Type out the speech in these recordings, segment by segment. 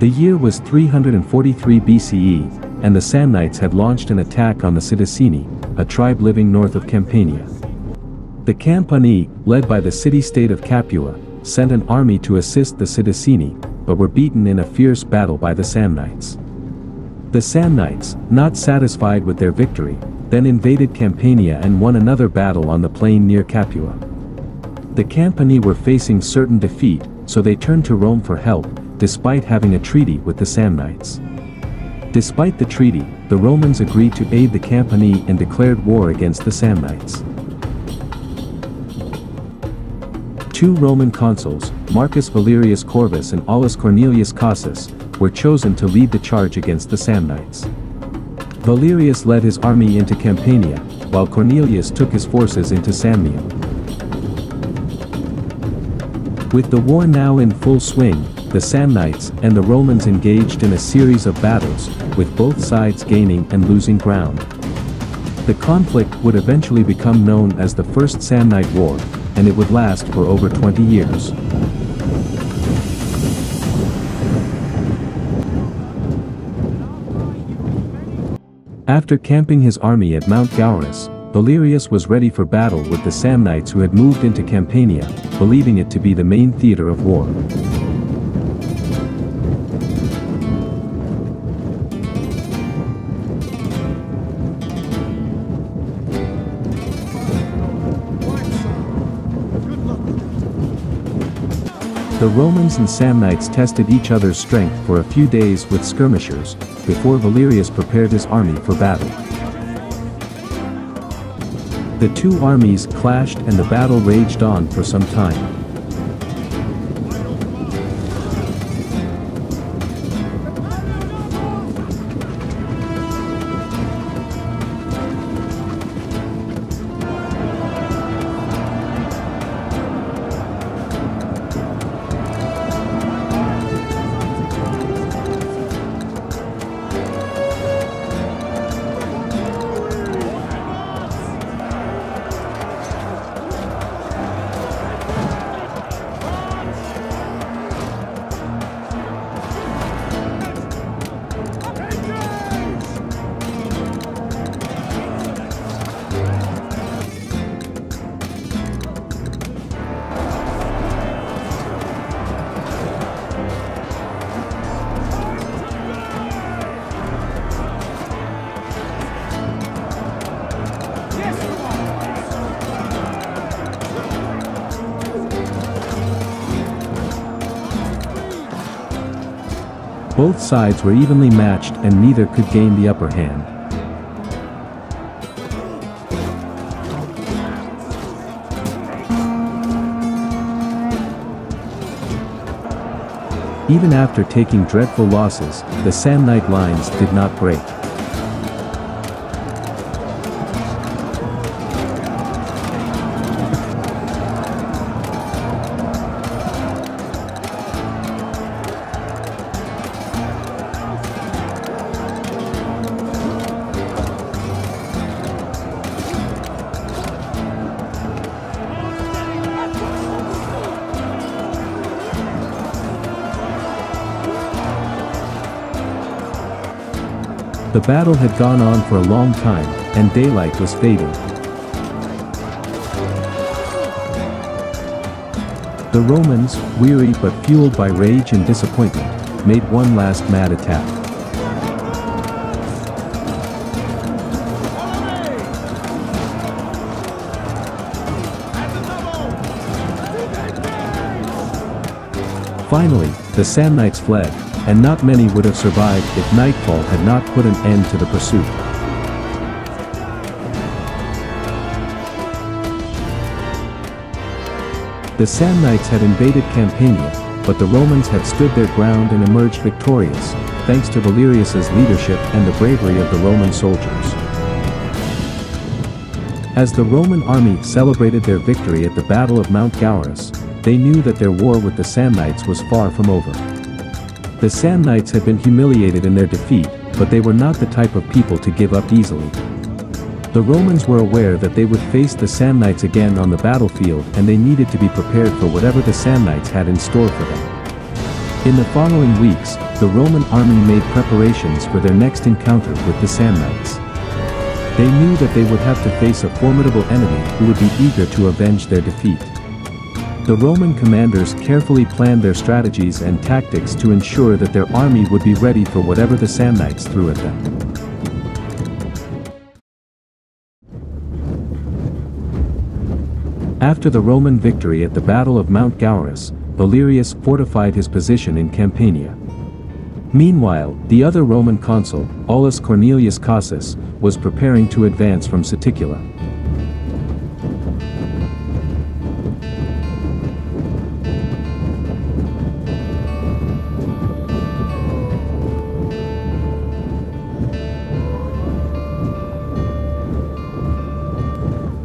The year was 343 BCE, and the Samnites had launched an attack on the Sidicini, a tribe living north of Campania. The Campani, led by the city-state of Capua, sent an army to assist the Sidicini, but were beaten in a fierce battle by the Samnites. The Samnites, not satisfied with their victory, then invaded Campania and won another battle on the plain near Capua. The Campani were facing certain defeat, so they turned to Rome for help, despite having a treaty with the Samnites. Despite the treaty, the Romans agreed to aid the Campani and declared war against the Samnites. Two Roman consuls, Marcus Valerius Corvus and Aulus Cornelius Cassius, were chosen to lead the charge against the Samnites. Valerius led his army into Campania, while Cornelius took his forces into Samnium. With the war now in full swing, the Samnites and the Romans engaged in a series of battles, with both sides gaining and losing ground. The conflict would eventually become known as the First Samnite War, and it would last for over 20 years. After camping his army at Mount Gaurus, Valerius was ready for battle with the Samnites who had moved into Campania, believing it to be the main theater of war. The Romans and Samnites tested each other's strength for a few days with skirmishers, before Valerius prepared his army for battle. The two armies clashed and the battle raged on for some time. Both sides were evenly matched and neither could gain the upper hand. Even after taking dreadful losses, the Samnite lines did not break. The battle had gone on for a long time, and daylight was fading. The Romans, weary but fueled by rage and disappointment, made one last mad attack. Finally, the Samnites fled, and not many would have survived if nightfall had not put an end to the pursuit. The Samnites had invaded Campania, but the Romans had stood their ground and emerged victorious, thanks to Valerius's leadership and the bravery of the Roman soldiers. As the Roman army celebrated their victory at the Battle of Mount Gaurus, they knew that their war with the Samnites was far from over. The Samnites had been humiliated in their defeat, but they were not the type of people to give up easily. The Romans were aware that they would face the Samnites again on the battlefield and they needed to be prepared for whatever the Samnites had in store for them. In the following weeks, the Roman army made preparations for their next encounter with the Samnites. They knew that they would have to face a formidable enemy who would be eager to avenge their defeat. The Roman commanders carefully planned their strategies and tactics to ensure that their army would be ready for whatever the Samnites threw at them. After the Roman victory at the Battle of Mount Gaurus, Valerius fortified his position in Campania. Meanwhile, the other Roman consul, Aulus Cornelius Cassus, was preparing to advance from Siticula.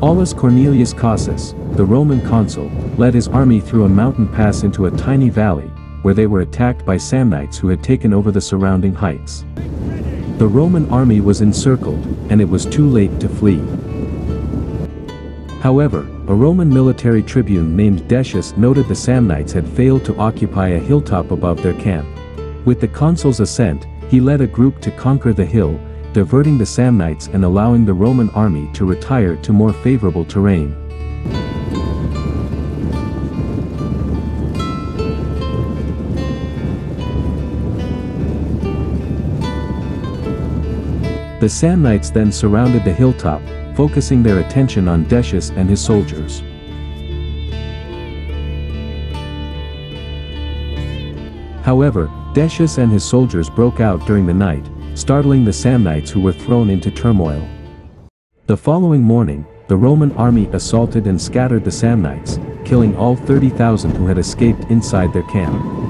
Aulus Cornelius Cassus, the Roman consul, led his army through a mountain pass into a tiny valley, where they were attacked by Samnites who had taken over the surrounding heights. The Roman army was encircled, and it was too late to flee. However, a Roman military tribune named Decius noted the Samnites had failed to occupy a hilltop above their camp. With the consul's assent, he led a group to conquer the hill, diverting the Samnites and allowing the Roman army to retire to more favorable terrain. The Samnites then surrounded the hilltop, focusing their attention on Decius and his soldiers. However, Decius and his soldiers broke out during the night, startling the Samnites who were thrown into turmoil. The following morning, the Roman army assaulted and scattered the Samnites, killing all 30,000 who had escaped inside their camp.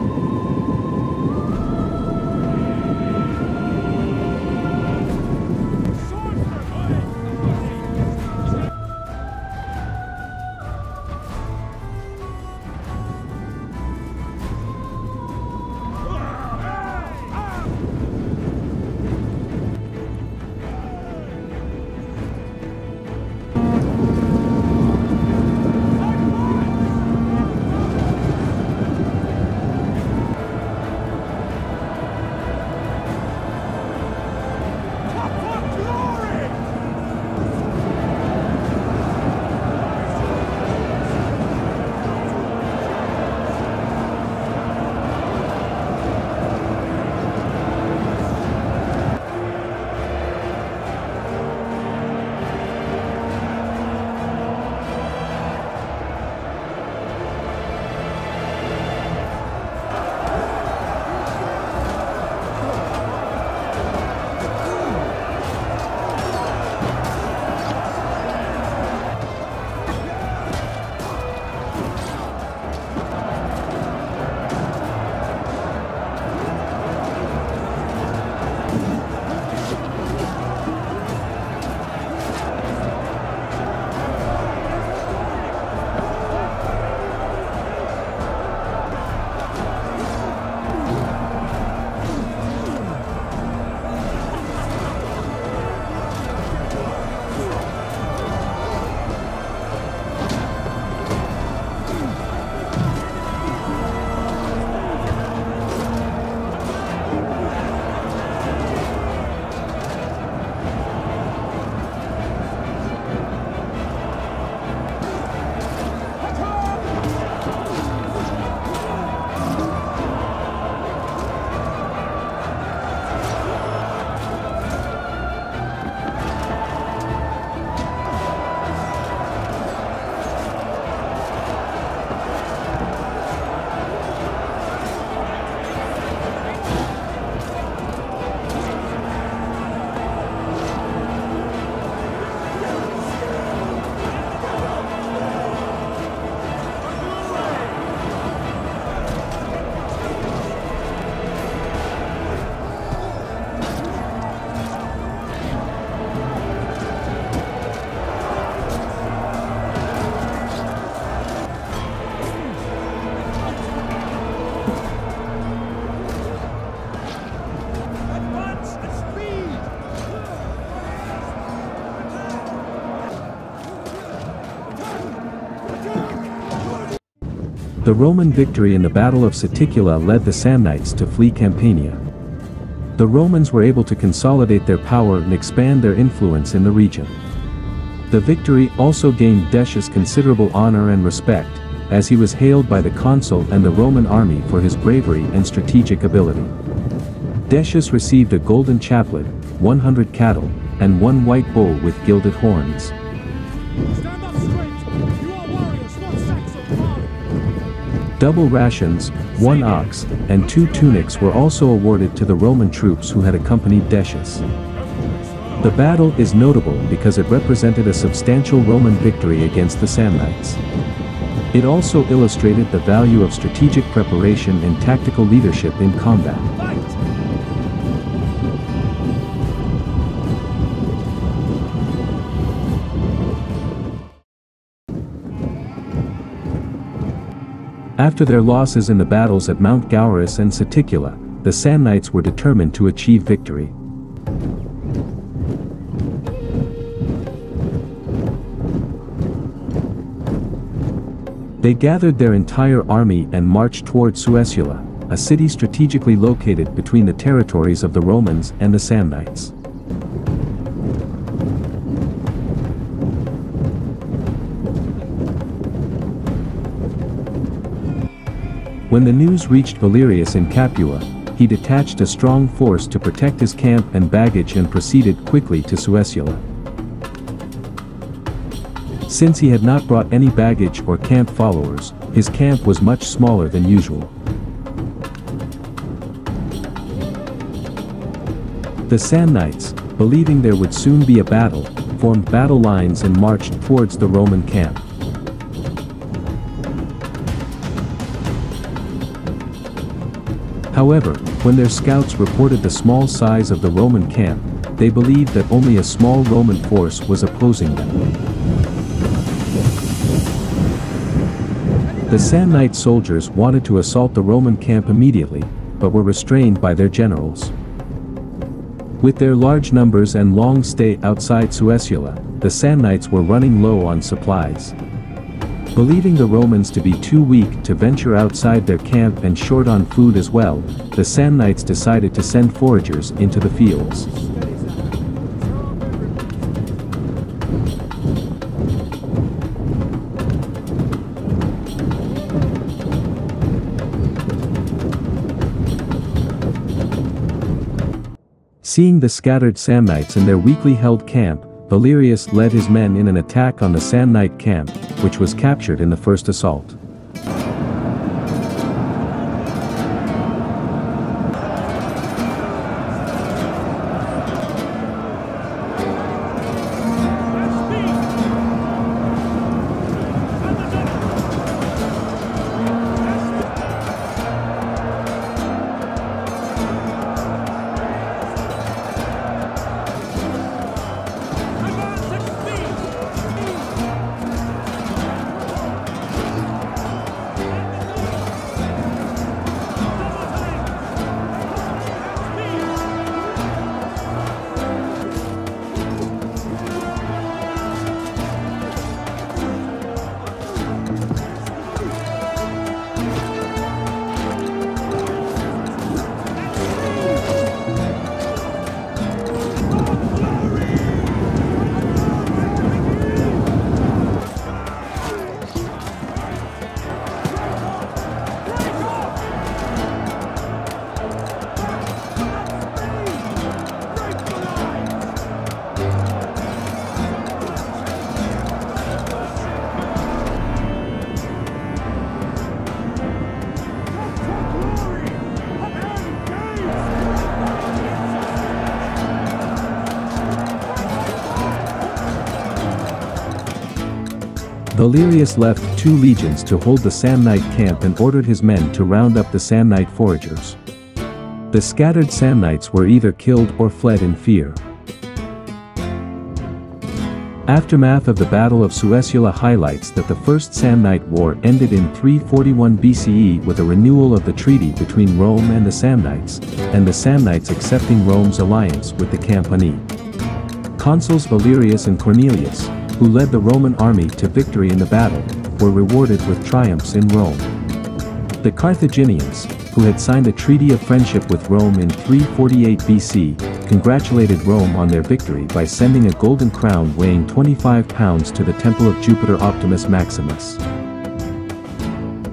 The Roman victory in the Battle of Saticula led the Samnites to flee Campania. The Romans were able to consolidate their power and expand their influence in the region. The victory also gained Decius considerable honor and respect, as he was hailed by the consul and the Roman army for his bravery and strategic ability. Decius received a golden chaplet, 100 cattle, and 1 white bull with gilded horns. Stand up straight! You are warriors, not sacks of blood! Double rations, 1 ox, and 2 tunics were also awarded to the Roman troops who had accompanied Decius. The battle is notable because it represented a substantial Roman victory against the Samnites. It also illustrated the value of strategic preparation and tactical leadership in combat. After their losses in the battles at Mount Gaurus and Saticula, the Samnites were determined to achieve victory. They gathered their entire army and marched toward Suessula, a city strategically located between the territories of the Romans and the Samnites. When the news reached Valerius in Capua, he detached a strong force to protect his camp and baggage and proceeded quickly to Suessula. Since he had not brought any baggage or camp followers, his camp was much smaller than usual. The Samnites, believing there would soon be a battle, formed battle lines and marched towards the Roman camp. However, when their scouts reported the small size of the Roman camp, they believed that only a small Roman force was opposing them. The Samnite soldiers wanted to assault the Roman camp immediately, but were restrained by their generals. With their large numbers and long stay outside Suessula, the Samnites were running low on supplies. Believing the Romans to be too weak to venture outside their camp and short on food as well, the Samnites decided to send foragers into the fields. Seeing the scattered Samnites in their weakly held camp, Valerius led his men in an attack on the Samnite camp, which was captured in the first assault. Valerius left 2 legions to hold the Samnite camp and ordered his men to round up the Samnite foragers. The scattered Samnites were either killed or fled in fear. Aftermath of the Battle of Suessula highlights that the First Samnite War ended in 341 BCE with a renewal of the treaty between Rome and the Samnites, and the Samnites accepting Rome's alliance with the Campani. Consuls Valerius and Cornelius, who led the Roman army to victory in the battle, were rewarded with triumphs in Rome. The Carthaginians, who had signed a treaty of friendship with Rome in 348 BC, congratulated Rome on their victory by sending a golden crown weighing 25 pounds to the temple of Jupiter Optimus Maximus.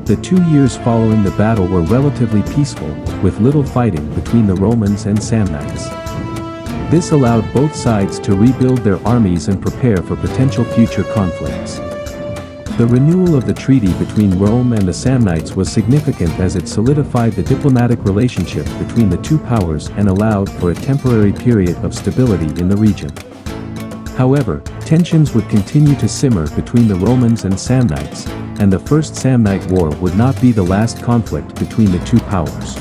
The 2 years following the battle were relatively peaceful, with little fighting between the Romans and Samnites. This allowed both sides to rebuild their armies and prepare for potential future conflicts. The renewal of the treaty between Rome and the Samnites was significant as it solidified the diplomatic relationship between the two powers and allowed for a temporary period of stability in the region. However, tensions would continue to simmer between the Romans and Samnites, and the First Samnite War would not be the last conflict between the two powers.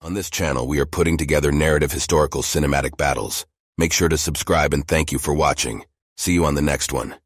On this channel, we are putting together narrative historical cinematic battles. Make sure to subscribe and thank you for watching. See you on the next one.